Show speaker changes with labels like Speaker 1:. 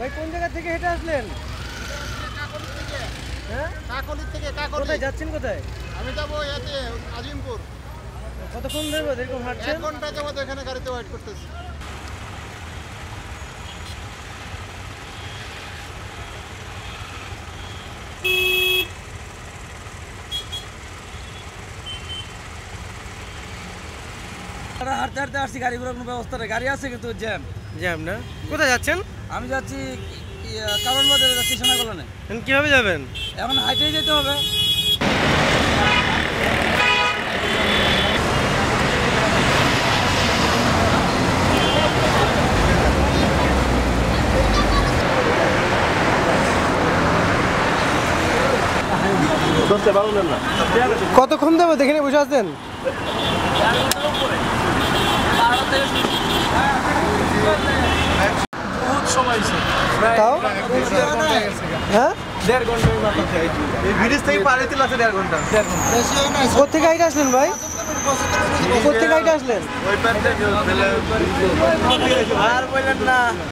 Speaker 1: ভাই কোন জায়গা থেকে হেঁটে আসলেন? হ্যাঁ,
Speaker 2: কাকলির থেকে কাকলি।
Speaker 1: কোথায় যাচ্ছেন কোথায়?
Speaker 2: আমি যাবো এতে আজিমপুর।
Speaker 1: কতক্ষণ ধরে এরকম হাঁটছেন?
Speaker 2: 1 ঘন্টা যাবো এখানে গাড়িতে ওয়েট করতেছি।
Speaker 3: হাঁটতে হাঁটতে আসছি, গাড়ি ঘোড়ার কোনো ব্যবস্থা নেই, গাড়ি আছে কিন্তু জ্যাম।
Speaker 1: জ্যাম না? কোথায় যাচ্ছেন?
Speaker 3: আমি যাচ্ছি কারণ বাজারে যাচ্ছি, সোনাকলনে।
Speaker 1: কিভাবে যাবেন?
Speaker 3: এখন হাইটেই যেতে হবে।
Speaker 1: কতক্ষণ দেবো দেখে বসে আছেন?
Speaker 3: বহুত সময়
Speaker 1: তাও হ্যাঁ,
Speaker 3: 1.5 ঘন্টার মাথা
Speaker 4: ব্রিজ থেকে পার হইতে লাগছে 1.5 ঘন্টা।
Speaker 1: কোথেকে হাইটে আসলেন ভাই? কোথেকে হাইটে আসলেন?
Speaker 4: ওই পার থেকে
Speaker 3: আর বললেন না।